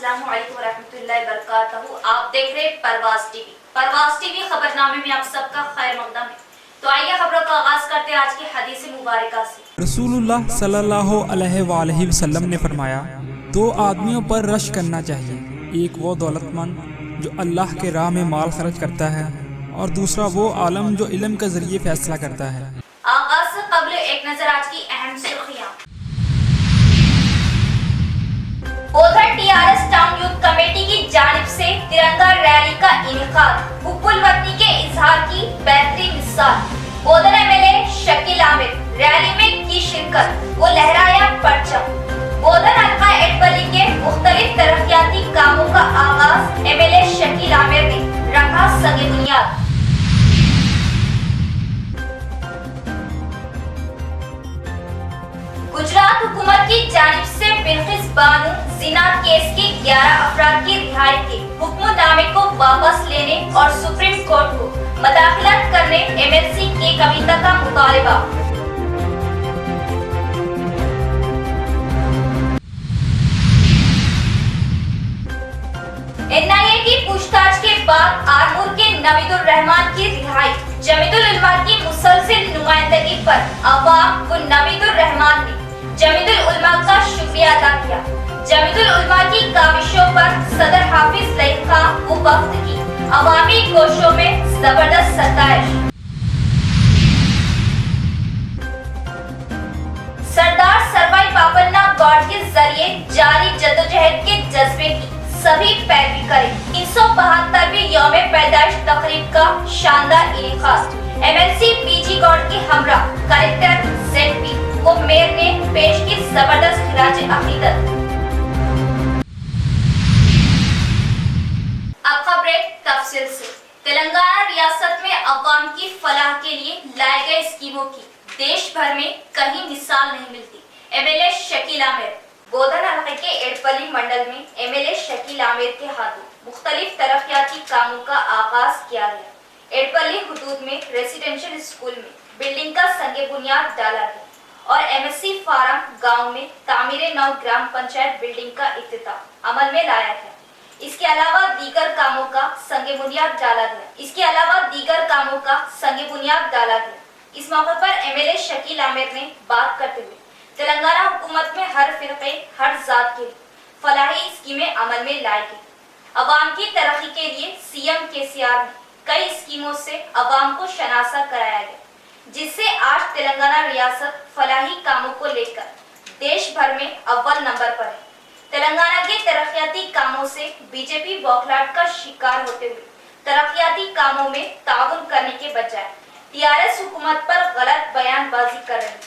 अस्सलामु अलैकुम वरहमतुल्लाहि वबरकातुहू। आप देख रहे परवाज़ टीवी। परवाज़ टीवी खबरनामे में आप सबका खैर मकदम है। तो आइए खबरों का आगाज करते हैं आज की हदीस मुबारका से। रसूलुल्लाह सल्लल्लाहु अलैहि वसल्लम ने फरमाया, दो आदमियों पर रश करना चाहिए, एक वो दौलतमंद जो अल्लाह के राह में माल खर्च करता है और दूसरा वो आलम जो इल्म के जरिए फैसला करता है। आगाज से कबल एक नजर आज की अहम सुर्खियां। उधर टीआरएस टाउन यूथ कमेटी की जानिब से तिरंगा रैली का इनेकाद, हुब्बुल वतनी के इजहार की बेहतरीन मिसाल। बोधन एमएलए शकील आमिर रैली में की शिरकत, वो लहराया परचम। बोधन हल्का एडबली के मुख्तलिफ तरक्याती कामों का आगाज एमएलए शकील आमिर ने रखा संगे बुनियाद। गुजरात हुकूमत की जानिब से बिल्किस बानो जिना केस के 11 अफराद की रिहाई के हुक्मनामे को वापस लेने और सुप्रीम कोर्ट को मदाखलत करने एमएलसी के कविता का मुतालबा। एनआईए की पूछताछ के बाद आरमूर के नवीदुर रहमान की रिहाई। जमीयतुल उलमा की मुसलसल नुमाइंदगी पर अवाम व नवीदुर रहमान ने जमीयतुल उलमा का शुक्रिया अदा किया। जमीयतुल उलमा की काविशों पर सदर हाफिज लईक खां वो वक्त की अवामी कोशों में जबरदस्त सताइश। सरदार सरवाई पापन्ना गॉड के जरिए जारी जदोजहद के जज्बे की सभी पैरवी करें। 372वीं यौमे पैदाइश तकरीब का शानदार इनेकाद। एमएलसी पीजी गॉड के हमरा कलेक्टर जेडपी को मेयर ने पेश की जबरदस्त खिराज अकीदत। अब खबरें तफसील से। तेलंगाना रियासत में अवाम की फलाह के लिए लाए गए स्कीमों की देश भर में कहीं मिसाल नहीं मिलती। एमएलए शकील आमिर। बोधन हल्के के एडपली मंडल में एमएलए शकील आमिर के हाथों मुख्तलिफ तरक्याती कामों का आगाज किया गया। एडपली हुदूद में रेसिडेंशियल स्कूल में बिल्डिंग का संगे बुनियाद डाला गया और एमएससी फार्म गांव में तामीरे नौ ग्राम पंचायत बिल्डिंग का इफ्तिताह अमल में लाया गया। इसके अलावा दीगर कामों का संगे बुनियाद डाला गया। इस मौके पर एमएलए शकील आमिर ने बात करते हुए तेलंगाना हुकूमत में हर फिरके हर जात के लिए फलाही स्कीमें अमल में लाई गई। अवाम की तरक्की के लिए सीएम केसीआर ने कई स्कीमों से अवाम को शनासा कराया गया, जिससे आज तेलंगाना रियासत फलाही कामों को लेकर देश भर में अव्वल नंबर पर है। तेलंगाना के तरक्याती कामों से बीजेपी बौखलाहट का शिकार होते हुए तरक्याती कामों में ताउन करने के बजाय टीआरएस हुकूमत पर गलत बयानबाजी कर रही है,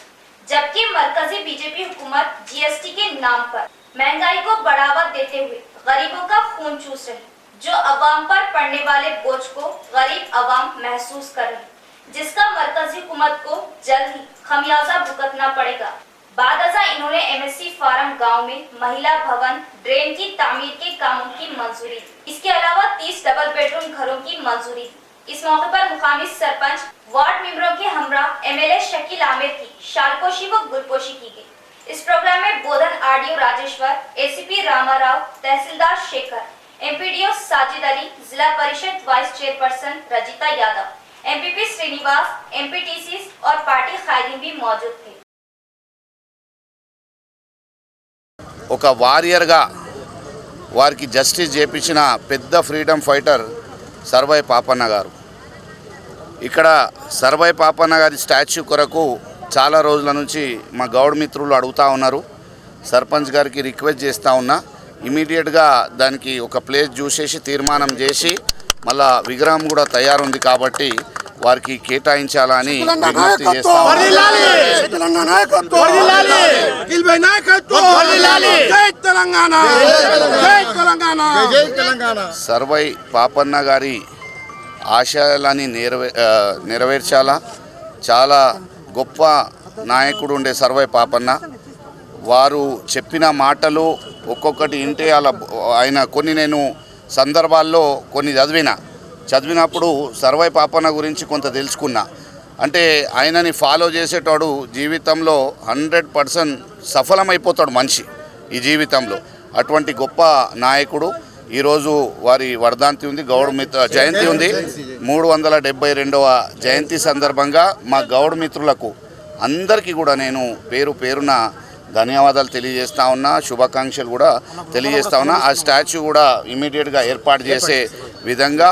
जबकि मरकजी बीजेपी हुकूमत जीएसटी के नाम पर महंगाई को बढ़ावा देते हुए गरीबों का खून चूस रही, जो अवाम पर पड़ने वाले बोझ को गरीब अवाम महसूस कर रही, जिसका मरकजी हुकूमत को जल्द ही खमियाजा भुगतना पड़ेगा। बादअज़ा इन्होंने एमएससी फार्म गांव में महिला भवन ड्रेन की तामीर के कामों की मंजूरी दी। इसके अलावा 30 डबल बेडरूम घरों की मंजूरी दी। इस मौके पर मुकामी सरपंच वार्ड मेंबरों के हमरा एमएलए शकील आमिर की शालपोशी व गुलपोशी की गई। इस प्रोग्राम में Bodhan RDO Rajeshwar, ACP Ramarao, tehsildar Shekhar, MPDO Sajid Ali, Zila Parishad vice chairperson Rajitha Yadav, MPP Srinivas, MPTC और पार्टी कायदीन भी मौजूद थे। ఒక వారియర్గా వారికి జస్టిస్ చేపించిన పెద్ద ఫ్రీడమ్ ఫైటర్ సర్వాయి పాపన్న గారు. ఇక్కడ సర్వాయి పాపన్న గారి స్టాచ్యూ కొరకు చాలా రోజుల నుంచి మా గౌడ్ మిత్రులు అడుగుతూ ఉన్నారు. సర్పంచ్ గారికి రిక్వెస్ట్ చేస్తూ ఉన్నా, ఇమీడియట్గా దానికి ఒక ప్లేస్ చూసేసి తీర్మానం చేసి మళ్ళా విగ్రహం కూడా తయారుంది కాబట్టి వారికి కేటాయించాలని విజ్ఞప్తి చేస్తా ఉన్నాను. సర్వై పాపన్న గారి ఆశయాలని నెరవేర్చాలా. చాలా గొప్ప నాయకుడు ఉండే సర్వై పాపన్న. వారు చెప్పిన మాటలు ఒక్కొక్కటి ఇంటే ఆయన కొన్ని నేను సందర్భాల్లో కొన్ని చదివినప్పుడు సర్వై పాపన్న గురించి కొంత తెలుసుకున్నా. అంటే ఆయనని ఫాలో చేసేటోడు జీవితంలో 100% సఫలమైపోతాడు మనిషి ఈ జీవితంలో. అటువంటి గొప్ప నాయకుడు. ఈరోజు వారి వర్ధంతి ఉంది, గౌడ్ మిత్ర జయంతి ఉంది. 372వ జయంతి సందర్భంగా మా గౌడ్ మిత్రులకు అందరికీ కూడా నేను పేరు పేరున ధన్యవాదాలు తెలియజేస్తా ఉన్నా, శుభాకాంక్షలు కూడా తెలియజేస్తా ఉన్నా. ఆ స్టాచ్యూ కూడా ఇమీడియట్గా ఏర్పాటు చేసే విధంగా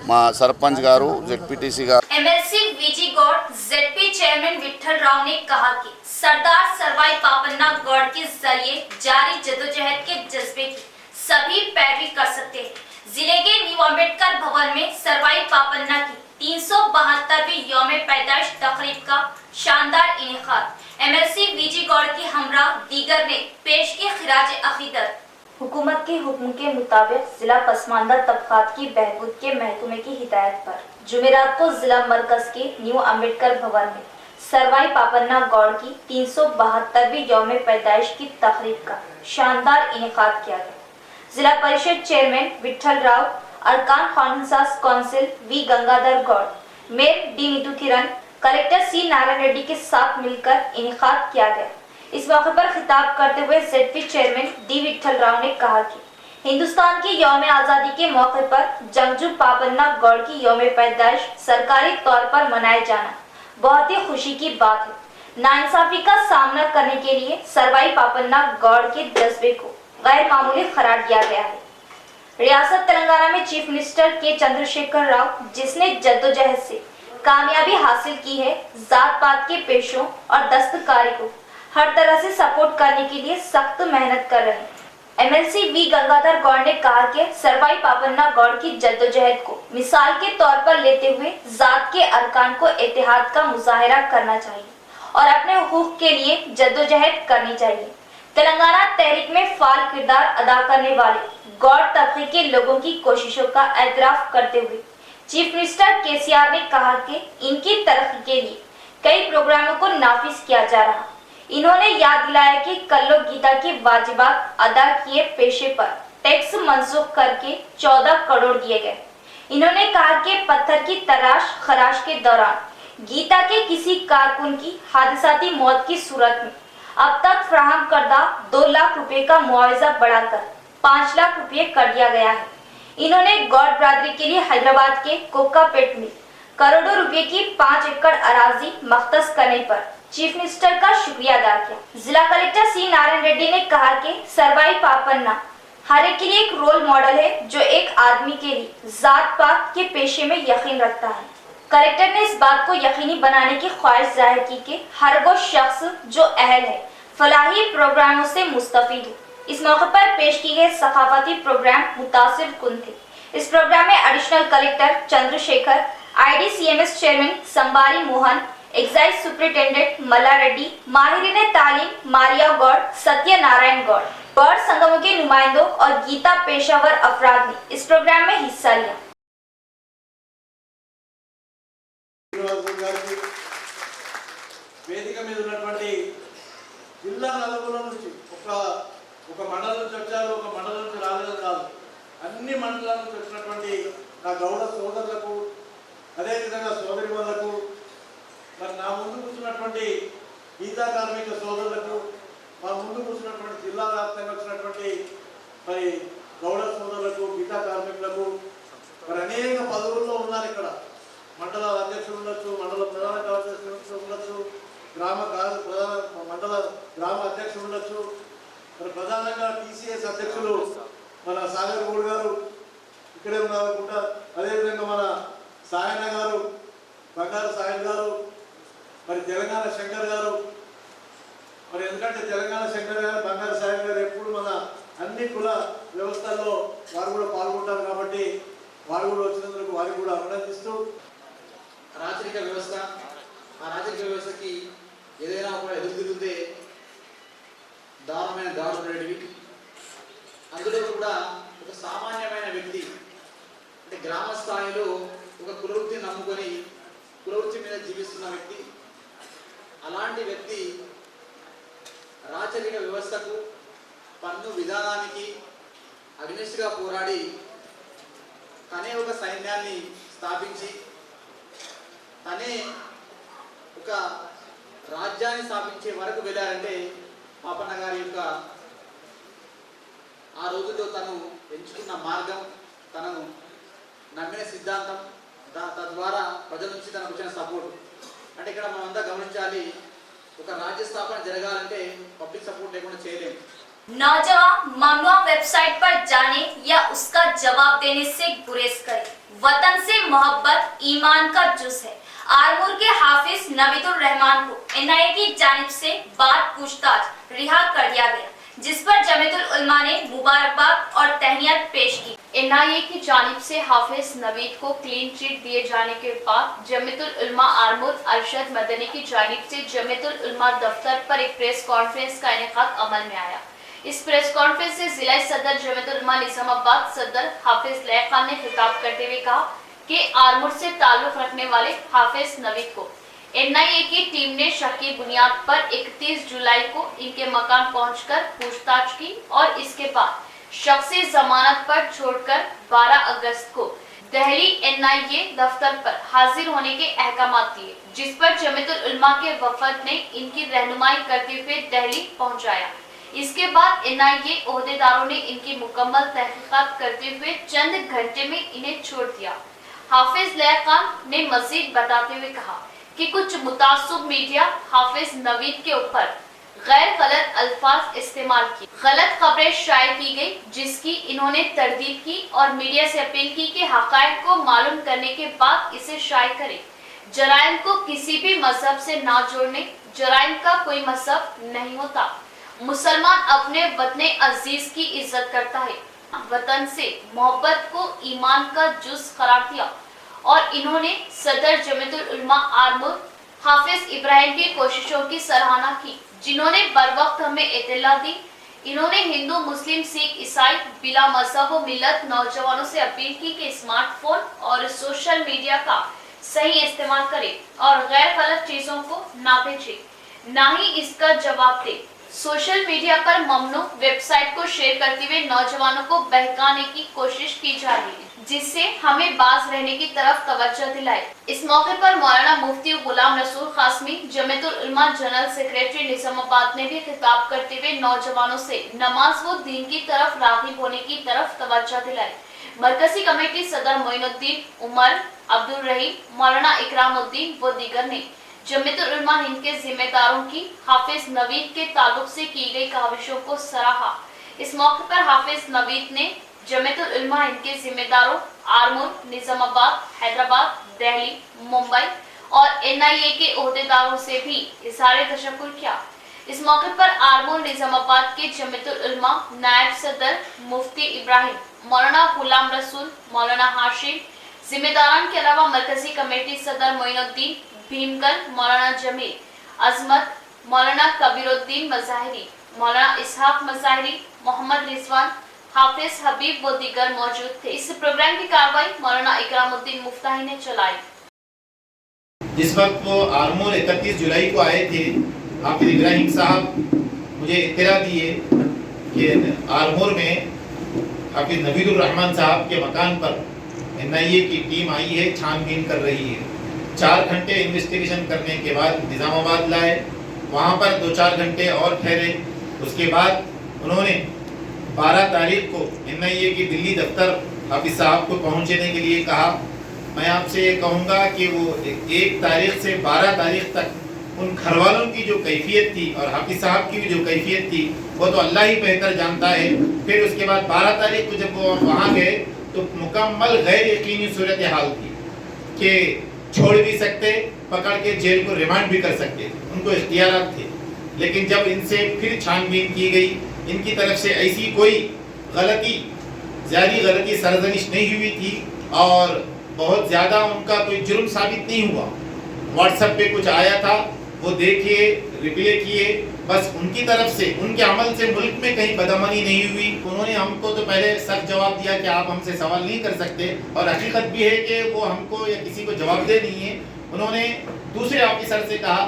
మా సర్పంచ్ గారు, జెడ్పీటీసీ గారు. MLC V G Goud ZP chairman Vithal Rao ने कहा कि सरदार सरवाई पापन्ना गौड़ के जरिए जारी जद्दोजहद के जज्बे की सभी पैरवी कर सकते हैं। जिले के न्यू अम्बेडकर भवन में सरवाई पापन्ना की 372वीं यौम पैदाइश तकरीब का शानदार इनेकाद एमएलसी वीजी गौड़ की हमरा दीगर ने पेश की खिराज अकीदत। हुकूमत के हुक्म के मुताबिक जिला पसमानदा तबकात की बहबूद के महकमे की हिदायत पर जुमेरात को जिला मरकज के न्यू अम्बेडकर भवन में सरवाई पापन्ना गौड़ की 372वीं यौम पैदाइश की तकरीब का शानदार इनेकाद किया गया। जिला परिषद चेयरमैन विठल राव, अरकान conference council V Gangadhar Goud, mayor D Neetu Kiran, collector C Narayana Reddy के साथ मिलकर इनेकाद किया गया। इस मौके पर खिताब करते हुए ZP chairman D Vithal Rao ने कहा कि हिंदुस्तान की यौम आज़ादी के मौके पर जंगजू पापन्ना गौड़ की यौम पैदाइश सरकारी तौर पर मनाया जाना बहुत ही खुशी की बात है। नाइंसाफी का सामना करने के लिए सरवाई पापन्ना गौड़ के जज्बे को गैर मामूली करार दिया गया है। रियासत तेलंगाना में चीफ मिनिस्टर के चंद्रशेखर राव, जिसने जद्दोजहद से कामयाबी हासिल की है, जात पात के पेशों और दस्तकारी को हर तरह से सपोर्ट करने के लिए सख्त मेहनत कर रहे हैं। एमएलसी वी गंगाधर गौड़ ने कहा कि सरवाई पापन्ना गौड़ की जद्दोजहद को मिसाल के तौर पर लेते हुए जात के अरकान को इत्तेहाद का मुजाहिरा करना चाहिए और अपने हुकूक के लिए जद्दोजहद करनी चाहिए। तेलंगाना तहरीक में फाल किरदार अदा करने वाले गौड़ तबके के लोगों की कोशिशों का एतराफ करते हुए चीफ मिनिस्टर केसीआर ने कहा कि इनकी तरक्की के लिए कई प्रोग्रामों को नाफिज किया जा रहा। इन्होंने याद दिलाया कि कल्लो गीता की वाजिबात अदा किए पेशे पर टैक्स मंसूख करके 14 करोड़ दिए गए। इन्होंने कहा कि पत्थर की तराश खराश के दौरान गीता के किसी कारकुन की हादसाती मौत की सूरत में अब तक फराहम करदा 2 लाख रुपए का मुआवजा बढ़ाकर 5 लाख रुपए कर दिया गया है। इन्होंने गौड़ बरादरी के लिए हैदराबाद के कोकापेट में करोड़ों रुपए की 5 एकड़ अराजी मख्तस करने पर चीफ मिनिस्टर का शुक्रिया अदा किया। जिला कलेक्टर सी नारायण रेड्डी ने कहा कि सरवाई पापन्ना हर एक के लिए एक रोल मॉडल है जो एक आदमी के लिए जात पात के पेशे में यकीन रखता है। कलेक्टर ने इस बात को यकीनी बनाने की ख्वाहिश जाहिर की कि हर वो शख्स जो अहल है फलाही प्रोग्रामों से मुस्तफीद हो। इस मौके पर पेश किए गए सखाफती प्रोग्राम मुतासिर कुन थे। इस प्रोग्राम में additional collector Chandrashekar, IDCMS chairman Sambari Mohan, excise superintendent Malla Reddy, माहिरीन तालीम मारिया गौड़, सत्यनारायण गौड़, गौड़ संगमों के नुमाइंदों और गीता पेशावर अफराद ने इस प्रोग्राम में हिस्सा लिया। వేదిక మీద ఉన్నటువంటి జిల్లా నలుగుల నుంచి ఒక మండలం నుంచి వచ్చారు, ఒక మండలం నుంచి రాలేదు కాదు, అన్ని మండలాల నుంచి వచ్చినటువంటి నా గౌడ సోదరులకు, అదేవిధంగా సోదరిమణులకు, మరి నా ముందు కూర్చున్నటువంటి గీతా కార్మిక సోదరులకు, మా ముందు కూర్చున్నటువంటి జిల్లా వ్యాప్తంగా వచ్చినటువంటి మరి గౌడ సోదరులకు, గీతా కార్మికులకు, మరి అనేక పదవుల్లో ఉన్నారు ఇక్కడ. మండల అధ్యక్షులు ఉండొచ్చు, మండల ప్రధాన కార్యదర్శి ఉండొచ్చు, మండల గ్రామ అధ్యక్షులు ఉండొచ్చు, మరి ప్రధానంగా TCS అధ్యక్షులు మన సాగర్ గౌడ్ గారు ఇక్కడే ఉన్నారనుకుంటా. అదేవిధంగా మన సాయన్న గారు, బంగారు సాయన్ గారు, మరి తెలంగాణ శంకర్ గారు. మరి ఎందుకంటే తెలంగాణ శంకర్ గారు, బంగారు సాయన్ గారు ఎప్పుడు మన అన్ని కుల వ్యవస్థల్లో వారు కూడా పాల్గొంటారు కాబట్టి వారు కూడా వచ్చినందుకు వారికి కూడా అభినందిస్తూ, రాజరిక వ్యవస్థ, ఆ రాజరిక వ్యవస్థకి ఏదైనా ఒక ఎదుగుతుందే దారుణమైన దాడులు అనేటివి. అందులో కూడా ఒక సామాన్యమైన వ్యక్తి అంటే గ్రామ స్థాయిలో ఒక కులవృత్తిని నమ్ముకొని కులవృత్తి మీద జీవిస్తున్న వ్యక్తి, అలాంటి వ్యక్తి రాజరిక వ్యవస్థకు, పన్ను విధానానికి అగ్నిస్ట్గా పోరాడి తనే ఒక సైన్యాన్ని స్థాపించి తనే ఒక రాజ్యాన్ని స్థాపించే వరకు వెళ్ళారంటే పాపన్న గారి యొక్క ఆ రోజుల్లో తను ఎంచుకున్న మార్గం, తనను నమ్మిన సిద్ధాంతం, తద్వారా ప్రజల నుంచి తనకు వచ్చిన సపోర్ట్. అంటే ఇక్కడ మనం అంతా గమనించాలి, ఒక రాజ్య స్థాపన జరగాలంటే పబ్లిక్ సపోర్ట్ లేకుండా చేయలేము. नौजवान ममनुआ वेबसाइट पर जाने या उसका जवाब देने से गुरेज करें। वतन से मोहब्बत ईमान का जुज है। आरमूर के हाफिज नवीदुर रहमान को एनआईए की जानिब से बाद पूछताछ रिहा कर दिया गया, जिस पर जमीयतुल उलमा ने मुबारकबाद और तहनीत पेश की। एनआईए की जानिब से हाफिज नवीद को क्लीन चिट दिए जाने के बाद जमीयतुल उलमा आरमूर अरशद मदनी की जानिब से जमीयतुल उलमा दफ्तर पर एक प्रेस कॉन्फ्रेंस का इनेकाद अमल में आया। इस प्रेस कॉन्फ्रेंस से जिला सदर जमीयतुल उलमा निजामाबाद सदर हाफिज लैक खान ने खिताब करते हुए कहा कि आरमूर से ताल्लुक रखने वाले हाफिज नवीद को एनआईए की टीम ने शक की बुनियाद पर 31 जुलाई को इनके मकान पहुंचकर पूछताछ की और इसके बाद शख्सी जमानत पर छोड़कर 12 अगस्त को दिल्ली एनआईए दफ्तर पर हाजिर होने के अहकामात दिए, जिस पर जमीयतुल उलमा के वफद ने इनकी रहनुमाई करते हुए दिल्ली पहुंचाया। इसके बाद एनआईए ओहदेदारों ने इनकी मुकम्मल तहकीकात करते हुए चंद घंटे में इन्हें छोड़ दिया। हाफिज लैक खान ने मजीद बताते हुए कहा कि कुछ मुतासुब मीडिया हाफिज नवीद के ऊपर गैर गलत अल्फाज इस्तेमाल किए, गलत खबरें शाये की गई, जिसकी इन्होंने तरदीद की और मीडिया से अपील की कि हकायक को मालूम करने के बाद इसे शाये करें। जराइम को किसी भी मजहब से ना जोड़ने, जराइम का कोई मजहब नहीं होता। मुसलमान अपने वतन अजीज की इज्जत करता है। वतन से मोहब्बत को ईमान का जुज करार दिया और इन्होंने सदर जमीयतुल उलमा आरमूर हाफिज इब्राहिम की कोशिशों की सराहना की, जिन्होंने बर वक्त हमें इत्तला दी। इन्होंने हिंदू, मुस्लिम, सिख, ईसाई बिला मजहब व मिल्लत नौजवानों से अपील की कि स्मार्टफोन और सोशल मीडिया का सही इस्तेमाल करें और गैर गलत चीजों को ना भेजें, ना ही इसका जवाब दें। सोशल मीडिया पर ममनू वेबसाइट को शेयर करते हुए नौजवानों को बहकाने की कोशिश की जा रही है, जिससे हमें बाज रहने की तरफ तवज्जो दिलाए। इस मौके पर मौलाना मुफ्ती गुलाम रसूल कासमी जमीयतुल उलमा जनरल सेक्रेटरी निजामाबाद ने भी खिताब करते हुए नौजवानों से नमाज व दीन की तरफ राग़िब होने की तरफ तवज्जो दिलाई। मरकजी कमेटी सदर मोइनुद्दीन उमर, अब्दुल रहीम, मौलाना इकरामुद्दीन व दीगर ने जमीयतुल उलमा हिंद के जिम्मेदारों की हाफिज नवीद के ताल्लुक से की गई काविशों को सराहा। इस मौके पर हाफिज नवीद ने जमीयतुल उलमा हिंद के जिम्मेदारों आरमूर, निजामाबाद, हैदराबाद, दिल्ली, मुंबई और एनआईए के ओहदेदारों से भी इज़हार तशक्कुर किया। इस मौके पर आरमूर निजामाबाद के जमीयतुल उलमा नायब सदर मुफ्ती इब्राहिम, मौलाना गुलाम रसूल, मौलाना हाशिम, जिम्मेदारान के अलावा मरकजी कमेटी सदर मोइनुद्दीन भीमगल, मौलाना जमील अजमत, मौलाना कबीरुद्दीन मज़ाहिरी, मौलाना इसहाक मज़ाहिरी, मोहम्मद रिजवान, हाफिज हबीब व दीगर मौजूद थे। इस प्रोग्राम की कार्रवाई मौलाना इकरामुद्दीन मुफ्ताही ने चलाई। जिस वक्त वो आरमूर 31 जुलाई को आए थे, हाफिज इब्राहिम साहब मुझे इत्तला दिए कि आरमूर में हाफिज नवीदुर रहमान साहब के मकान पर एनआईए की टीम आई है, छानबीन कर रही है। 4 घंटे इन्वेस्टिगेशन करने के बाद निज़ामाबाद लाए, वहाँ पर 2-4 घंटे और ठहरे। उसके बाद उन्होंने 12 तारीख को एनआईए की दिल्ली दफ्तर हाफिज साहब को पहुँचने के लिए कहा। मैं आपसे ये कहूँगा कि वो 1 तारीख से 12 तारीख तक उन घर वालों की जो कैफियत थी और हाफिज साहब की भी जो कैफियत थी वो तो अल्लाह ही बेहतर जानता है। फिर उसके बाद 12 तारीख को जब वो वहाँ गए तो मुकम्मल गैर यकीनी सूरत हाल थी कि छोड़ भी सकते, पकड़ के जेल को रिमांड भी कर सकते, उनको इख्तियारात थे। लेकिन जब इनसे फिर छानबीन की गई, इनकी तरफ से ऐसी कोई गलती, ज़्यादा गलती सरजनिश नहीं हुई थी और बहुत ज़्यादा उनका कोई जुर्म साबित नहीं हुआ। व्हाट्सएप पे कुछ आया था, वो देखिए, रिप्ले किए, बस उनकी तरफ से, उनके अमल से मुल्क में कहीं बदअमनी नहीं हुई। उन्होंने हमको तो पहले सख्त जवाब दिया कि आप हमसे सवाल नहीं कर सकते, और हकीकत भी है कि वो हमको या किसी को जवाब दे नहीं है। उन्होंने दूसरे ऑफिसर से कहा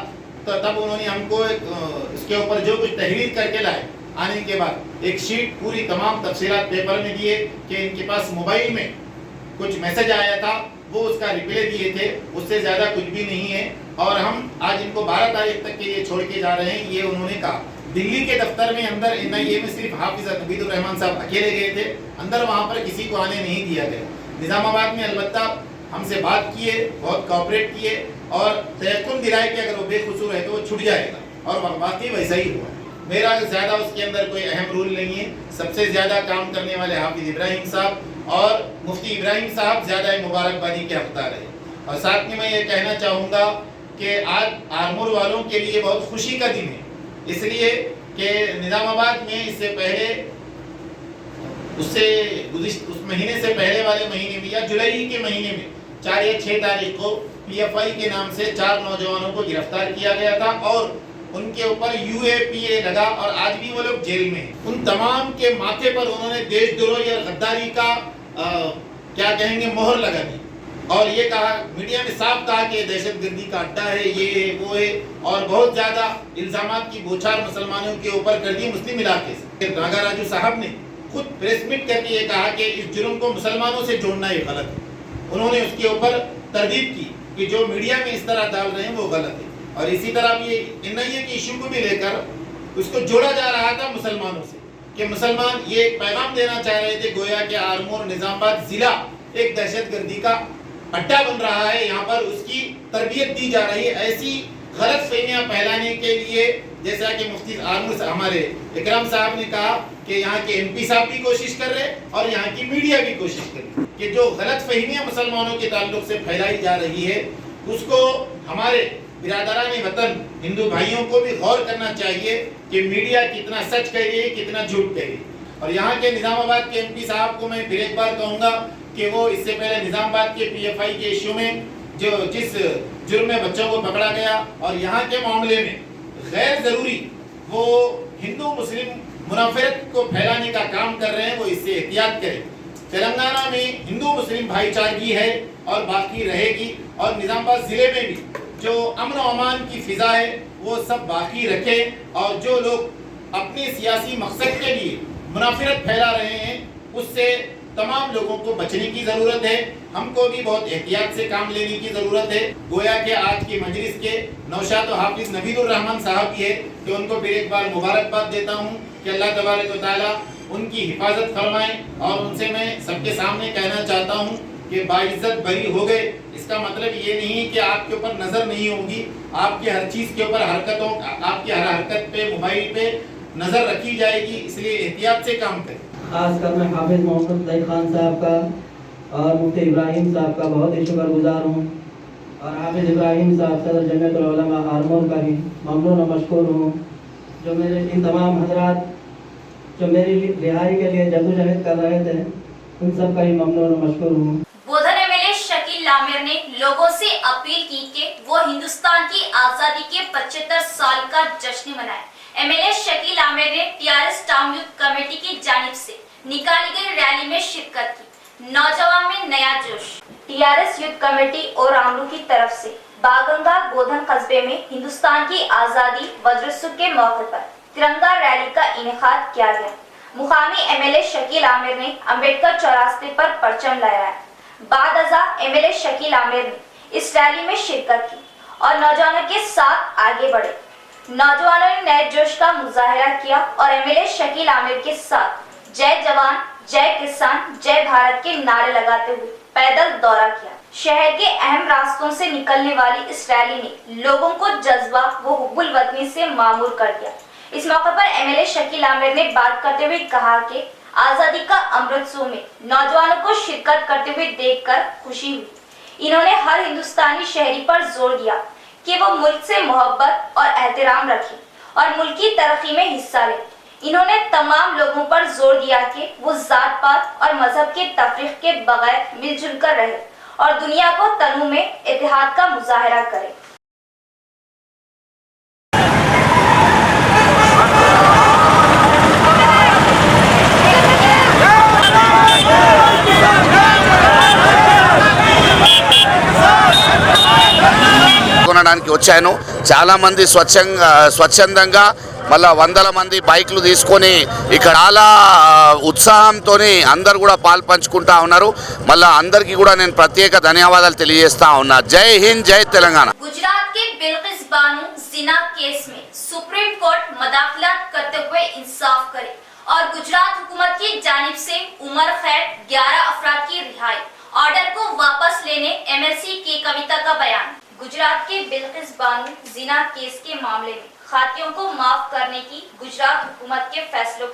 तो तब उन्होंने हमको इसके ऊपर जो कुछ तहरीर करके लाए, आने के बाद एक शीट पूरी तमाम तफसीलात पेपर में दिए कि इनके पास मोबाइल में कुछ मैसेज आया था, वो उसका रिप्ले दिए थे, उससे ज़्यादा कुछ भी नहीं है। और हम आज इनको 12 तारीख तक के लिए छोड़ के जा रहे हैं, ये उन्होंने कहा। दिल्ली के दफ्तर में अंदर NIA में सिर्फ हाफिज नवीदुर रहमान साहब अकेले गए थे, अंदर वहाँ पर किसी को आने नहीं दिया गया। निज़ामाबाद में अलबत्ता हमसे बात किए, बहुत कोऑपरेट किए और तयक़ुन दिलाए कि अगर वो बेकसूर है तो वो छूट जाएगा, और वाकई वैसा ही हुआ। मेरा ज़्यादा उसके अंदर कोई अहम रोल नहीं है। सबसे ज़्यादा काम करने वाले हाफिज इब्राहिम साहब और मुफ्ती इब्राहिम साहब ज़्यादा मुबारकबादी के हकदार हैं। और साथ में मैं ये कहना चाहूँगा कि आज आरमूर वालों के लिए बहुत खुशी का दिन है, इसलिए कि निज़ामाबाद में इससे पहले उस महीने से पहले वाले महीने में या जुलाई के महीने में 4 या 6 तारीख को PFI के नाम से 4 नौजवानों को गिरफ्तार किया गया था और उनके ऊपर UAPA लगा और आज भी वो लोग जेल में हैं। उन तमाम के माथे पर उन्होंने देशद्रोही और गद्दारी का क्या कहेंगे मोहर लगा दी और ये कहा, मीडिया में साफ कहा कि दहशतगर्दी का अड्डा है, ये है वो है, और बहुत ज्यादा इल्जामात की बौछार मुसलमानों के ऊपर कर दी मुस्लिम इलाके से। नागा राजू साहब ने खुद प्रेस मीट करके ये कहा कि इस जुर्म को मुसलमानों से जोड़ना ये गलत है। उन्होंने उसके ऊपर तरदीद की कि जो मीडिया में इस तरह डाल रहे हैं वो गलत है, और इसी तरह भी NIA के इशू को भी लेकर उसको जोड़ा जा रहा था मुसलमानों से कि मुसलमान ये पैगाम देना चाह रहे थे गोया कि आरमूर निजामाबाद जिला एक दहशतगर्दी का अड्डा बन रहा है, यहाँ पर उसकी तरबियत दी जा रही है। ऐसी गलत फहमियाँ फैलाने के लिए जैसा कि मुफ्ती आरमूर हमारे इकराम साहब ने कहा कि यहाँ के MP साहब भी कोशिश कर रहे हैं और यहाँ की मीडिया भी कोशिश कर रही है कि जो गलत फहमियाँ मुसलमानों के ताल्लुक से फैलाई जा रही है उसको हमारे बिरादरान वतन हिंदू भाइयों को भी गौर करना चाहिए कि मीडिया कितना सच कह रही है, कितना झूठ कह रही है। और यहाँ के निज़ामाबाद के MP साहब को मैं फिर एक बार कहूँगा कि वो इससे पहले निज़ामाबाद के PFI के इशू में जिस जुर्म में बच्चों को पकड़ा गया और यहाँ के मामले में गैर ज़रूरी वो हिंदू मुस्लिम मुनाफरत को फैलाने का काम कर रहे हैं, वो इससे एहतियात करें। तेलंगाना में हिंदू मुस्लिम भाईचारगी है और बाकी रहेगी, और निज़ामाबाद ज़िले में भी जो अमन और अमान की फिजा है वो सब बाकी रखें, और जो लोग अपने सियासी मकसद के लिए मुनाफरत फैला रहे हैं उससे तमाम लोगों को बचने की ज़रूरत है। हमको भी बहुत एहतियात से काम लेने की ज़रूरत है। गोया के आज की मजलिस के नौशाद और हाफिज नवीदुर रहमान साहब भी है कि उनको फिर एक बार मुबारकबाद देता हूँ कि अल्लाह तबारक व तआला उनकी हिफाजत फरमाए, और उनसे मैं सबके सामने कहना चाहता हूँ कि बाइज्जत बरी हो गए। इसका मतलब ये नहीं कि आपके ऊपर नज़र नहीं होगी, आपकी हर चीज़ के ऊपर आपकी हर हरकत पे मोबाइल पे नज़र रखी जाएगी, इसलिए एहतियात से काम करें। खासकर मैं हाफिज मोहम्मद ज़ई खान साहब का और मुफ्ती इब्राहिम साहब का बहुत ही शुक्रगुजार हूँ, और हाफिज इब्राहिम साहब सदर जमीयतुल उलमा आरमूर का भी ममनून और मशकूर हूँ, जो मेरे इन तमाम हजरात जो मेरी रिहाई के लिए जद्दोजहद कर रहे थे उन सब का ही ममनून और मशकूर हूँ। बोधन MLA शकील आमिर ने लोगों से अपील की कि वो हिंदुस्तान की आजादी के 75 साल का जश्न मनाएं। MLA शकील आमिर ने TRS टाउन यूथ कमेटी की जानिब से निकाली गई रैली में शिरकत की। नौजवान में नया जोश। TRS यूथ कमेटी और आमरू की तरफ से बागंगा गोधन कस्बे में हिंदुस्तान की आजादी वज्रोत्सव के मौके पर तिरंगा रैली का इनेकाद किया गया। मुकामी MLA शकील आमिर ने अम्बेडकर चौरास्ते पर परचम लहराया। बाद अज़ा MLA शकील आमिर ने इस रैली में शिरकत की और नौजवानों के साथ आगे बढ़े। नौजवानों ने नए जोश का मुजाहिरा किया और MLA शकील आमिर के साथ जय जवान, जय किसान, जय भारत के नारे लगाते हुए पैदल दौरा किया। शहर के अहम रास्तों से निकलने वाली इस रैली ने लोगों को जज्बा व हुब्बुल वतनी से मामूर कर दिया। इस मौके पर MLA शकील आमिर ने बात करते हुए कहा कि आजादी का अमृतसर में नौजवानों को शिरकत करते हुए देखकर खुशी हुई। इन्होंने हर हिंदुस्तानी शहरी पर जोर दिया कि वो मुल्क से मोहब्बत और एहतराम रखें और मुल्क की तरक्की में हिस्सा लें। इन्होंने तमाम लोगों पर जोर दिया कि वो जात पात और मजहब के तफरीक के बगैर मिलजुल कर रहे और दुनिया को तनू में इत्तेहाद का मुजाहिरा करें। కొనడానికి వచ్చాను. చాలా మంది స్వచ్ఛందంగా మళ్ళా వందల మంది బైక్లు తీసుకొని ఇక్కడ చాలా ఉత్సాహంతో అందరు కూడా పాలు పంచుకుంటా ఉన్నారు. మళ్ళీ అందరికీ కూడా నేను ప్రత్యేక ధన్యవాదాలు తెలియజేస్తా ఉన్నా. జై హింద్, జై తెలంగాణ. गुजरात के बिल्किस बानो जिना केस में सुप्रीम कोर्ट मदाखलत करते हुए इंसाफ करे और गुजरात हुकूमत की जानिब से उमर खैर 11 अफराद की रिहाई ऑर्डर को वापस लेने एमएलसी के कविता का बयान। गुजरात के बिल्किस बानो जिना केस के मामले में खातियों को माफ करने की गुजरात हुकूमत के फैसले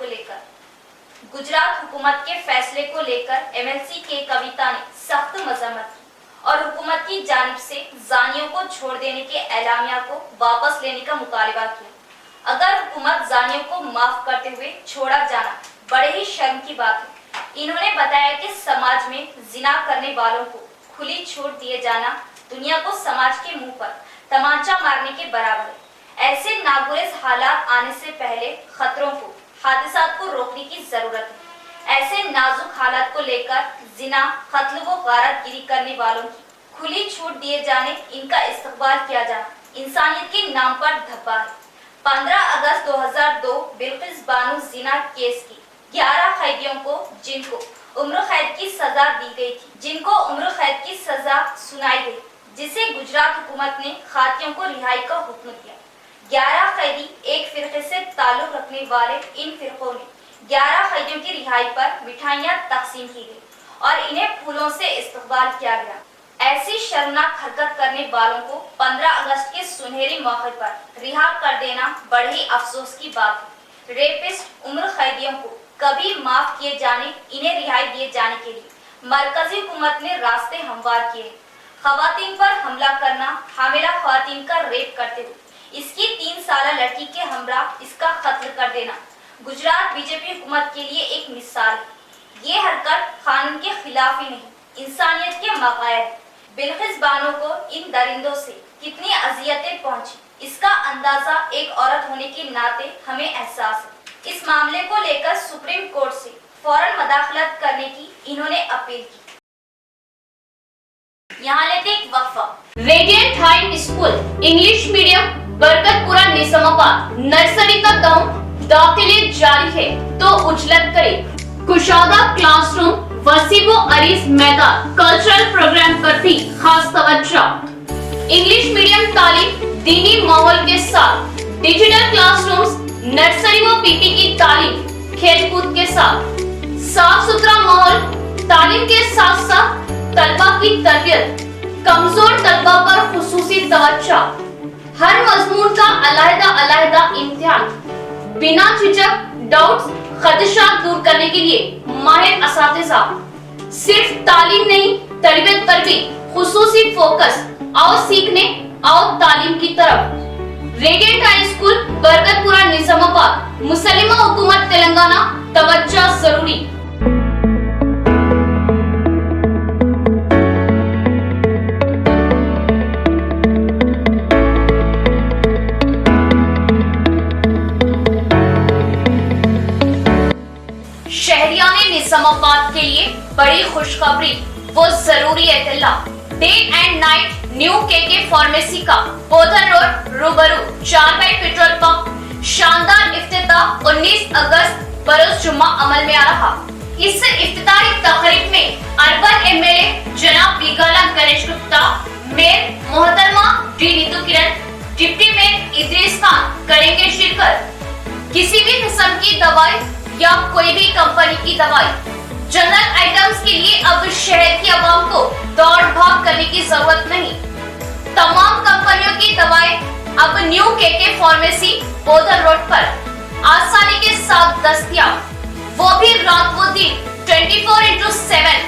को लेकर एमएलसी के कविता ने सख्त मजम्मत की और हुकूमत की जानिब से जानियों को छोड़ देने के एलामिया को वापस लेने का मुतालबा किया। अगर हुकूमत जानियों को माफ करते हुए छोड़ा जाना बड़े ही शर्म की बात है। इन्होंने बताया कि समाज में जिना करने वालों को खुली छूट दिए जाना दुनिया को समाज के मुंह पर तमाचा मारने के बराबर है। ऐसे नागुरेज हालात आने से पहले खतरों को, हादसात को रोकने की जरूरत है। ऐसे नाजुक हालात को लेकर जिना, कत्ल व गारतगिरी करने वालों की खुली छूट दिए जाने, इनका इस्तकबाल किया जाना इंसानियत के नाम पर धब्बा है। 15 अगस्त 2002 बिल्किस बानो जिना केस की 11 कैदियों को जिनको उम्र कैद की सजा दी गई थी, सुनाई गई, जिसे गुजरात हुकूमत ने खातियों को रिहाई का हुक्म दिया। 11 कैदी एक फिरके से ताल्लुक रखने वाले इन फिरकों में 11 कैदियों की रिहाई पर मिठाइयां तकसीम की गई और इन्हें फूलों से इस्तकबाल किया गया। ऐसी शर्मनाक हरकत करने वालों को 15 अगस्त के सुनहरे मौके पर रिहा कर देना बड़े ही अफसोस की बात है। रेपिस्ट उम्र कैदियों को कभी माफ किए जाने, इन्हें रिहाई दिए जाने के लिए मरकजी हुकूमत ने रास्ते हमवार किए। खवातीन पर हमला करना, हामिला खवातीन का रेप करते हुए इसकी 3 साला लड़की के हमरा इसका कत्ल कर देना गुजरात बीजेपी हुकूमत के लिए एक मिसाल है। ये हरकत कानून के खिलाफ ही नहीं, इंसानियत के मगायर है। बिल्किस बानो को इन दरिंदों से कितनी अजियतें पहुंची, इसका अंदाजा एक औरत होने के नाते हमें एहसास है। इस मामले को लेकर सुप्रीम कोर्ट से फौरन मदाखलत करने की इन्होंने अपील की। यहाँ लेते एक वक्फा। Radiant high school English medium Barkatpura Nizamabad nursery का दाखिले जारी है तो उजलत करे। कुशादा क्लासरूम, वसीबो अरीज मैदान, कल्चरल प्रोग्राम पर भी खास तवज्जो। इंग्लिश मीडियम तालीम दीनी माहौल के साथ, डिजिटल क्लासरूम्स, नर्सरी व पीपी की तालीम खेलकूद के साथ, साफ सुथरा माहौल, तालीम के साथ साथ तलबा की तरबियत, कमजोर तलबा पर खुसूसी तवज्जो, हर मजमून का अलग-अलग इम्तिहान, बिना झिझक डाउट्स खदशात दूर करने के लिए माहिर असातिज़ा, सिर्फ तालीम नहीं तरबियत पर भी खुसूसी फोकस, आओ सीखने आओ तालीम की तरफ। Radiant high school Barkatpura Nizamabad, मुसलिमा हुकूमत तेलंगाना, तवज्जो जरूरी। शहरियाने निजामाबाद के लिए बड़ी खुशखबरी वो जरूरी इत्तला। Day and night new KK pharmacy का बोधन रोड रूबरू 4 बाई पेट्रोल पंप शानदार इफ्तिताह 19 अगस्त बरोज जुम्मा अमल में आ रहा। इस इफ्तिताही तकरीब में अर्बन एमएलए जनाब बीगाला गणेश गुप्ता, मेयर मोहतरमा डी नीतू किरण, डिप्टी मेयर इद्रीस खान करेंगे शिरकत। किसी भी किस्म की दवाई या कोई भी कंपनी की दवाई, जनरल आइटम्स के लिए अब शहर की आवाम को दौड़ भाग करने की जरूरत नहीं। तमाम कंपनियों की दवाएं अब new KK pharmacy Bodhan road पर आसानी के साथ दस्तयाब, वो भी रात व दिन 24/7,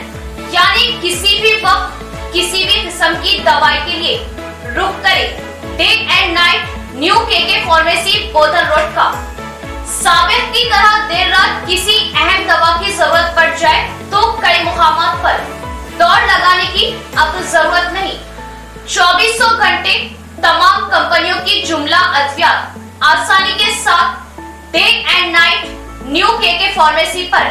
यानी किसी भी वक्त किसी भी किस्म की दवाई के लिए रुक करे day and night new KK pharmacy Bodhan road का। साबित की तरह देर रात किसी अहम दवा की जरूरत पड़ जाए तो कई मुकामात पर दौड़ लगाने की अब जरूरत नहीं। 2400 घंटे तमाम कंपनियों की जुमला अद्वियात आसानी के साथ day and night new KK pharmacy पर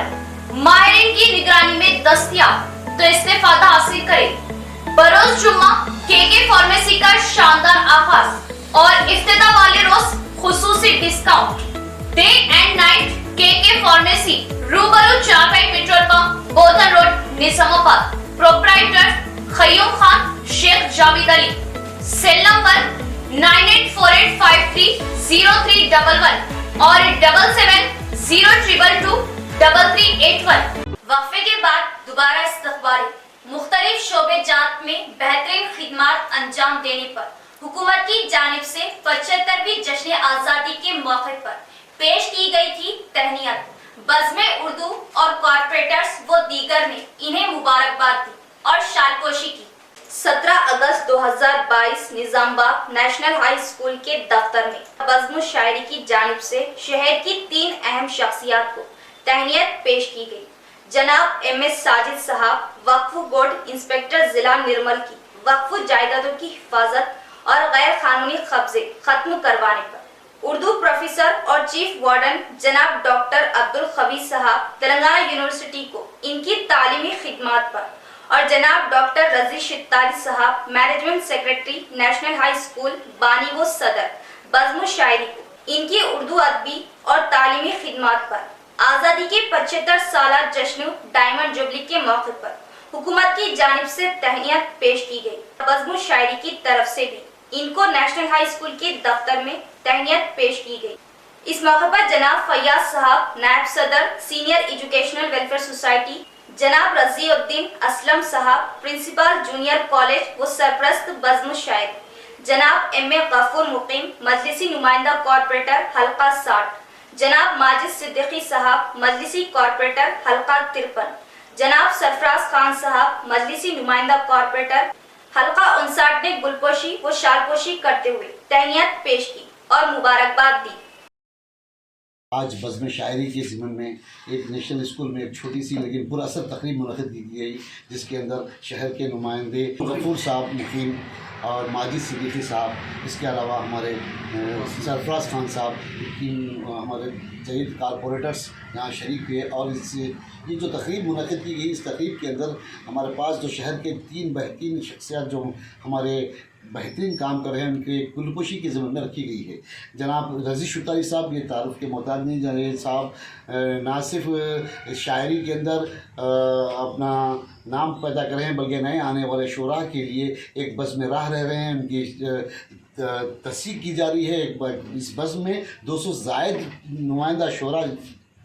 माहिरीन की निगरानी में दस्तयाब, तो इस्तेफादा हासिल करें। बरोज जुम्मा केके फार्मेसी का शानदार आगाज और इफ्तिताह वाले रोज खुसूसी discount. Day and night KK pharmacy, रूबरू चारपेट petrol pump, Bodhan road, Nizamabad. Proprietor Khayyum Khan, Sheikh Javed Ali. Cell number 9848530311 और 7702223381। वक्फे के बाद दोबारा इस्तकबारी। मुख्तलिफ शोबे जात में बेहतरीन खिदमत अंजाम देने पर हुकूमत की जानिब से 75वीं जश्न आज़ादी के मौके पर पेश की गई थी तहनीयत। बज़्म उर्दू और कॉर्पोरेटर्स व दीगर ने इन्हें मुबारकबाद दी और शालपोशी की। 17 अगस्त 2022 निजामबाग नेशनल हाई स्कूल के दफ्तर में बज़्म शायरी की जानिब से शहर की 3 अहम शख्सियात को तहनीयत पेश की गई। जनाब MS साजिद साहब, वक्फ बोर्ड इंस्पेक्टर जिला निर्मल की वक्फ जायदादों की हिफाजत और गैर कानूनी कब्जे खत्म करवाने पर। उर्दू प्रोफेसर और चीफ वार्डन जनाब डॉक्टर अब्दुल खबीर साहब, तेलंगाना यूनिवर्सिटी को इनकी तालीमी खिदमत पर। और जनाब डॉक्टर रजी शित्तारी साहब, management secretary national high school बानी व सदर, बज़्म शायरी को इनकी उर्दू अदबी और तालीमी खिदमत पर। आज़ादी के 75 साल जश्न डायमंड जुबली के मौके पर हुकूमत की जानिब से तहनीयत पेश की गई। बज़्म शायरी की तरफ से भी इनको नेशनल हाई स्कूल के दफ्तर में तहनीयत पेश की गई। इस मौके पर जनाब फैयाज साहब, नायब सदर सीनियर एजुकेशनल वेलफेयर सोसाइटी, जनाब रजीउद्दीन असलम साहब, प्रिंसिपल जूनियर कॉलेज व सरप्रस्त बज़्म शायरी, जनाब MA गफूर मुकीम, मजलिसी नुमाइंदा कॉर्पोरेटर हल्का 60, जनाब माजिद सिद्दीकी साहब, मजलिसी कॉर्पोरेटर हल्का 53, जनाब सरफराज खान साहब, मजलिसी नुमाइंदा कॉर्पोरेटर हल्का 59 ने गुलपोशी व शालपोशी करते हुए तहनीयत पेश की और मुबारकबाद दी। आज बज़्म शायरी के ज़िमन में एक नेशनल स्कूल में एक छोटी सी लेकिन पुरअसर तकरीब मुनक़िद की गई, जिसके अंदर शहर के नुमाइंदे गफूर साहब मुकीम और माजिद सिद्दीकी साहब, इसके अलावा हमारे सरफराज खान साहब, हमारे जयद कारपोरेटर्स यहाँ शरीक हुए। और ये जो तकरीब मुनक़िद की गई, इस तकरीब के अंदर हमारे पास जो शहर के 3 बेहतरीन शख्सियत जो हमारे बेहतरीन काम कर रहे हैं, उनके गुलपोशी की ज़िम्मे में रखी गई है। जनाब रजी शुतारी साहब, ये तारुफ के मोहताज नहीं, जनाब साहब ना सिर्फ शायरी के अंदर अपना नाम पैदा कर रहे हैं, बल्कि नए आने वाले शोरा के लिए एक बज़्म राह रह रहे हैं। उनकी तस्दीक की जा रही है। इस बज़्म में 200 ज़ायद नुमाइंदा शोरा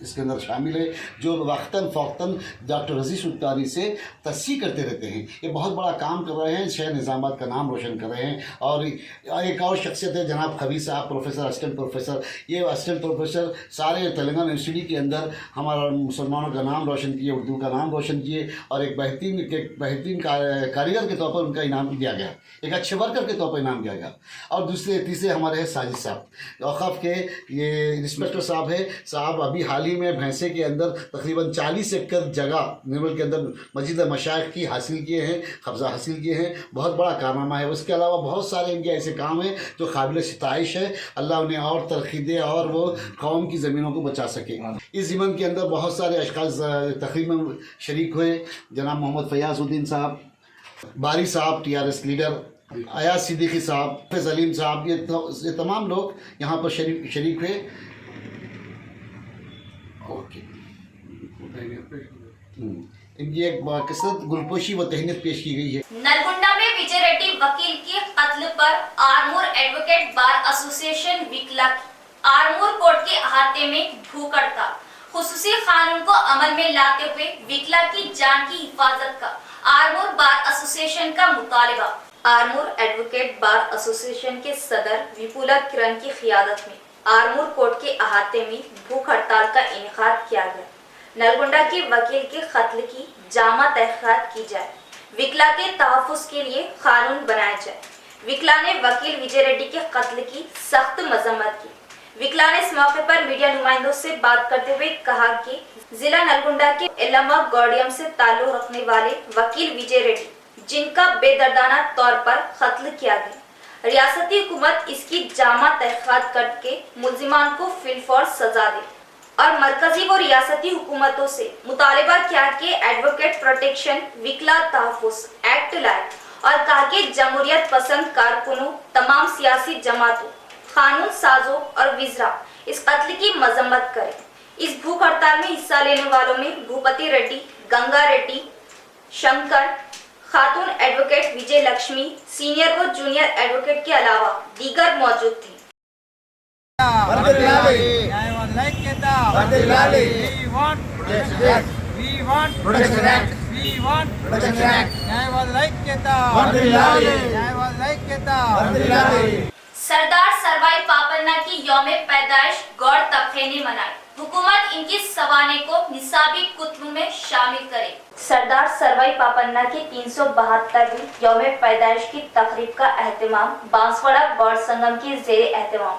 इसके अंदर शामिल है, जो वक्तन फ़ौक़तन डॉक्टर रज़ी शुतारी से तस्दीक करते रहते हैं। ये बहुत बड़ा काम कर रहे हैं, शहर निज़ामाबाद का नाम रोशन कर रहे हैं। और एक और शख्सियत है जनाब खबीर साहब, प्रोफेसर, असिस्टेंट प्रोफेसर। ये असिस्टेंट प्रोफेसर सारे तेलंगाना यूनिवर्सिटी के अंदर हमारा मुसलमानों का नाम रोशन किए, उर्दू का नाम रोशन किए, और एक बेहतरीन कारीगर के तौर पर उनका इनाम दिया गया, एक अच्छे वर्कर के तौर पर इनाम दिया गया। और तीसरे हमारे हैं साजिद साहब, औक़ाफ़ के ये इंस्पेक्टर साहब है। साहब अभी हाल ही में भैंसे के अंदर तकरीबन 40 एकड़ जगह निर्मल के अंदर मस्जिद मशाइख की हासिल किए हैं, कब्ज़ा हासिल किए हैं। बहुत बड़ा कारनामा है। उसके अलावा बहुत सारे इनके ऐसे काम हैं जो काबिल सिताइश है। अल्लाह उन्हें और तरक्की दे और वो कौम की ज़मीनों को बचा सके। इस ज़मीन के अंदर बहुत सारे अशख़ास तकरीब में शरीक हुए। जनाब मोहम्मद फयाज़ुद्दीन साहब, बारी साहब TRS लीडर, अयाज सिद्दीकी साहब, हाफ़िज़ अलीम साहब, ये तमाम लोग यहाँ पर शरीक हुए। ओके, इनकी एक कसरत गुलपोशी व तहनीयत पेश की गई है। नलगुंडा में विजय रेड्डी वकील के कत्ल पर आरमूर एडवोकेट बार एसोसिएशन विकला की आरमूर कोर्ट के अहाते में भूख हड़ताल। खुसूसी कानून को अमल में लाते हुए विकला की जान की हिफाजत का आरमूर बार एसोसिएशन का मुतालबा। आरमूर एडवोकेट बार एसोसिएशन के सदर विपुला किरण की क़ियादत में आरमूर कोर्ट के अहाते में भूख हड़ताल का इनेकाद किया गया। नलगुंडा के वकील के कत्ल की जामा तहक़ीक़ात की जाए, विकला के तहफ़्फ़ुज़ के लिए कानून बनाया जाए। विकला ने वकील विजय रेड्डी के कत्ल की सख्त मजम्मत की। विकला ने इस मौके पर मीडिया नुमाइंदों से बात करते हुए कहा कि जिला नलगुंडा के एलमा गौडियम से ताल्लुक़ रखने वाले वकील विजय रेड्डी, जिनका बेदर्दाना तौर पर कत्ल किया गया, रियासती हुकूमत इसकी जामा तहक़ीक़ात करके मुल्ज़िमान को फिलफौर सजा दे और मरकजी व रियासती हुकूमतों से मुतालबा किया कि एडवोकेट प्रोटेक्शन विकला तहफ़्फ़ुज़ एक्ट लाए और कहा कि जमहूरियत पसंद कारकुनों, तमाम सियासी जमातों, कानून साजों और विज़रा इस कत्ल की मजम्मत करें। इस भूख हड़ताल में हिस्सा लेने वालों में भूपति रेड्डी, गंगा रेड्डी, शंकर, खातून एडवोकेट विजय लक्ष्मी, सीनियर व जूनियर एडवोकेट के अलावा दीगर मौजूद थे। सरदार सरवाई पापन्ना की यौम पैदाइश गौड़ तबके ने मनाई। हुकूमत इनकी सवाने को निसाबी कुतुब में शामिल करे। सरदार सरवाई पापन्ना की 372वीं यौम पैदाइश की तकरीब का एहतमाम बांसवाड़ा गौड़ संगम के जेर एहतमाम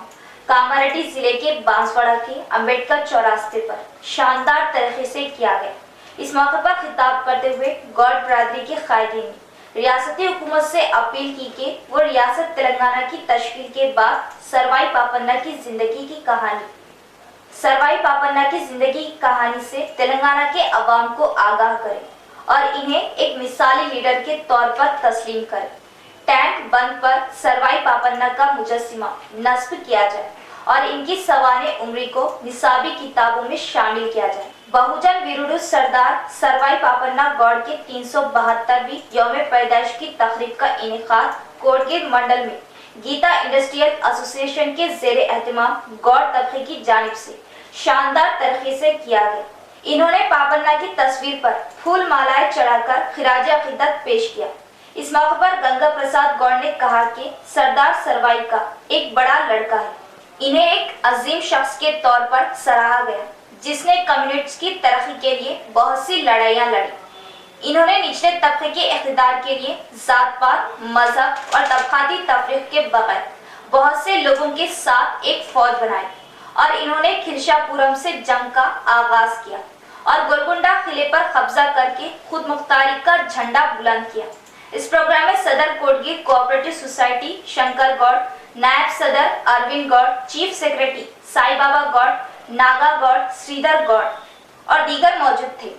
कामारेड्डी जिले के बांसवाड़ा के अम्बेडकर चौरास्ते पर शानदार तरीके से किया गया। इस मौके पर खिताब करते हुए गौड़ बरादरी के कायदीन ने रियासती हुकूमत से अपील की कि वो रियासत तेलंगाना की तश्कील के बाद सरवाई पापन्ना की जिंदगी की कहानी से तेलंगाना के अवाम को आगाह करें और इन्हें एक मिसाली लीडर के तौर पर तस्लीम करें। टैंक बंद पर सरवाई पापन्ना का मुजस्सिमा नस्ब किया जाए और इनकी सवाने उम्री को निसाबी किताबों में शामिल किया जाए। बहुजन विरुद्ध सरदार सरवाई पापन्ना गौड़ के 372वीं यौम पैदाइश की तकरीब का इनेकाद कोटगिर मंडल में गीता इंडस्ट्रियल एसोसिएशन के जेर एहतमाम गौड़ तबके की जानिब से शानदार तरीके से किया गया। इन्होंने पापन्ना की तस्वीर पर फूल मालाएं चढ़ाकर खिराज अकीदत पेश किया। इस मौके पर गंगा प्रसाद गौड़ ने कहा कि सरदार सरवाई का एक बड़ा लड़का है, इन्हें एक अजीम शख्स के तौर पर सराहा गया जिसने कम्युनिटीज की तरक्की के लिए बहुत सी लड़ाइयाँ लड़ी। इन्होंने निचले तबके के इक़्तिदार के लिए जात पात, मजहब और तबकाती तफरीक के बगैर बहुत से लोगों के साथ एक फौज बनाई और इन्होंने खिरशापुरम से जंग का आगाज किया और गोलकुंडा किले पर कब्जा करके खुद मुख्तारी का झंडा बुलंद किया। इस प्रोग्राम में सदर कोटगिर कोऑपरेटिव सोसाइटी शंकर गौड़, नायब सदर अरविंद गौड़, चीफ सेक्रेटरी साई बाबा गौड़, नागा गौड़, श्रीधर गौड़ और दीगर मौजूद थे।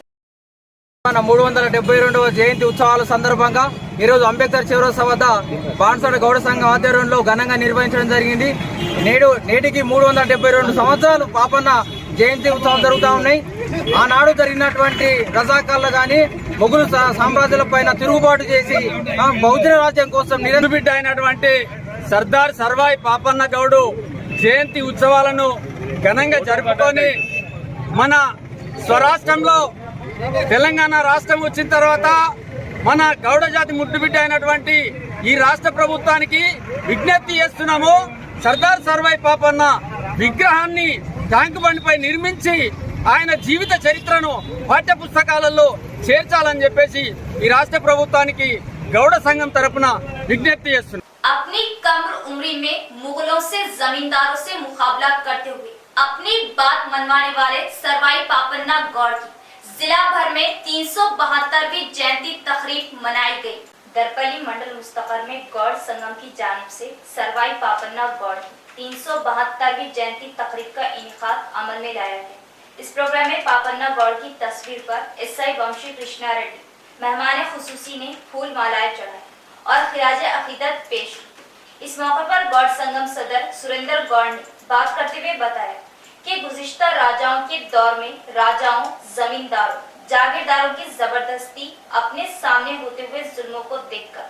372వ జయంతి ఉత్సవాల సందర్భంగా ఈరోజు అంబేద్కర్ చౌరస్తా వద్ద బాన్సవాడ గౌడ సంఘం ఆధ్వర్యంలో ఘనంగా నిర్వహించడం జరిగింది. నేటికి 372 సంవత్సరాలు పాపన్న జయంతి ఉత్సవాలు జరుగుతూ ఉన్నాయి. ఆనాడు జరిగినటువంటి రజాకార్లు కానీ మొఘలు సామ్రాజ్యాల పైన తిరుగుబాటు చేసి బౌద్ధ రాజ్యం కోసం నిరంబిడ్డ అయినటువంటి సర్దార్ సర్వాయి పాపన్న గౌడు జయంతి ఉత్సవాలను ఘనంగా జరుపుకొని మన స్వరాష్ట్రంలో తెలంగాణ రాష్ట్రం వచ్చిన తర్వాత మన గౌడ జాతి ముద్దుబిడ్డ అయినటువంటి ఈ రాష్ట్ర ప్రభుత్వానికి విజ్ఞప్తి చేస్తున్నాము. సర్దార్ సర్వాయి పాపన్న విగ్రహాన్ని ట్యాంక్ బండ్పై నిర్మించి ఆయన జీవిత చరిత్రను పాఠ్య పుస్తకాలలో చేర్చాలని చెప్పేసి ఈ రాష్ట్ర ప్రభుత్వానికి గౌడ సంఘం తరపున విజ్ఞప్తి చేస్తున్నాం. अपनी कम उम्र में मुगलों से जमींदारों से मुकाबला करते हुए अपनी बात मनवाने वाले सरवाई पापन्ना गौड़ की जिला भर में 372वीं जयंती तकरीब मनाई गई। दरपली मंडल मुस्तफर में गौड़ संगम की जानिब से सरवाई पापन्ना गौड़ की 372वीं जयंती तकरीब का इनेकाद अमल में लाया गया। इस प्रोग्राम में पापन्ना गौड़ की तस्वीर पर एसआई वंशी कृष्णा रेड्डी मेहमान खुसूसी ने फूल मालाएं चढ़ाई और खिराज अकीदत पेश की। इस मौके पर गौड़ संगम सदर सुरेंद्र गौड़ ने बात करते हुए बताया कि गुज़िश्ता राजाओं के दौर में राजाओं, जमींदारों, जागीरदारों की जबरदस्ती अपने सामने होते हुए जुल्मों को देखकर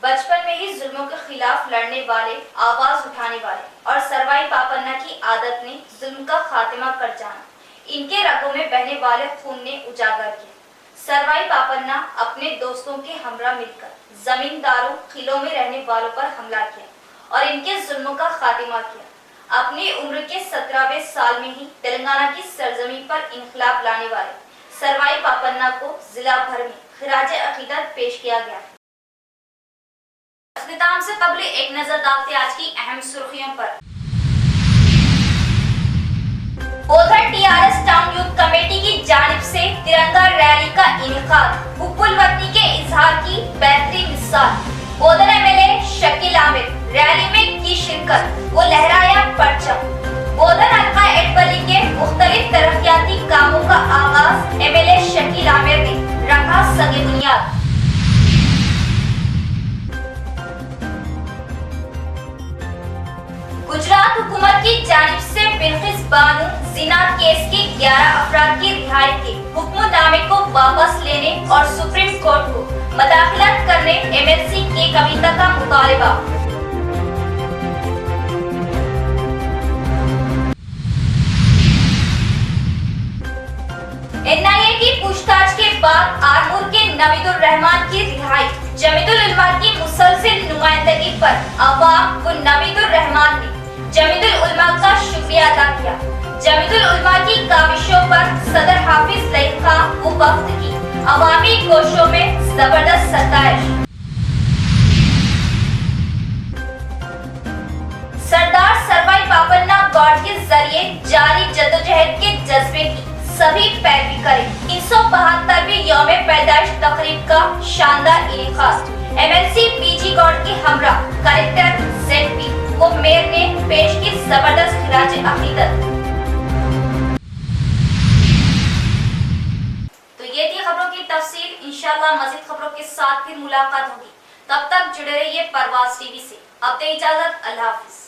बचपन में ही जुल्मों के खिलाफ लड़ने वाले, आवाज उठाने वाले और सरवाई पापन्ना की आदत ने जुल्म का खात्मा कर जाना इनके रगों में बहने वाले खून ने उजागर किया। सरवाई पापन्ना अपने दोस्तों के हमरा मिलकर जमींदारों, किलों में रहने वालों पर हमला किया और इनके जुल्मों का खात्मा किया। अपनी उम्र के 17वें साल में ही तेलंगाना की सरजमी पर इनकलाब लाने वाले सरवाई पापन्ना को जिला भर में खिराज अकीदत पेश किया गया। इख्तिताम से कबल एक नजर डालते आज की अहम सुर्खियों पर। उधर टीआरएस टाउन यूथ कमेटी की जानिब से तिरंगा रैली का इनेकाद हुब्बुल वतनी के इजहार की बेहतरीन मिसाल। बोधन एमएलए शकील आमिर रैली में की शिरकत, वो लहराया परचम। बोधन हल्का एडबली के मुख्तलिफ तरक्याती कामों का आगाज एमएलए शकील आमिर ने रखा सगे बुनियाद। गुजरात हुकूमत की जानिब से बिल्किस बानू जिना केस के 11 अफराद की रिहाई के हुक्मनामे को वापस लेने और सुप्रीम कोर्ट को मदाखलत करने एमएलसी के कविता का मुतालबा। एनआईए की पूछताछ के बाद आरमूर के नवीदुर रहमान की रिहाई। जमीयतुल उलमा की मुसलसल नुमाइंदगी पर अवाम व नवीदुर रहमान ने जमीयतुल उलमा का शुक्रिया अदा किया। जमीयतुल उलमा की काविशों पर सदर हाफिज लईक खां व वक्त की अवामी कोशों में जबरदस्त सताइश। सरदार सरवाई पापन्ना गौड़ के जरिए जारी जद्दोजहद के जज्बे की सभी पैरवी करें। 372वीं यौम पैदाइश तकरीब का शानदार इनेकाद एमएलसी पीजी गौड़ के हमरा कलेक्टर जेडपी को मेयर ने पेश की जबरदस्त खिराज अकीदत। तो ये थी खबरों की तफसील। इंशाल्लाह मज़ीद खबरों के साथ फिर मुलाकात होगी। तब तक जुड़े रहिए परवाज़ टीवी से। अब दे इजाजत, अल्लाह हाफिज।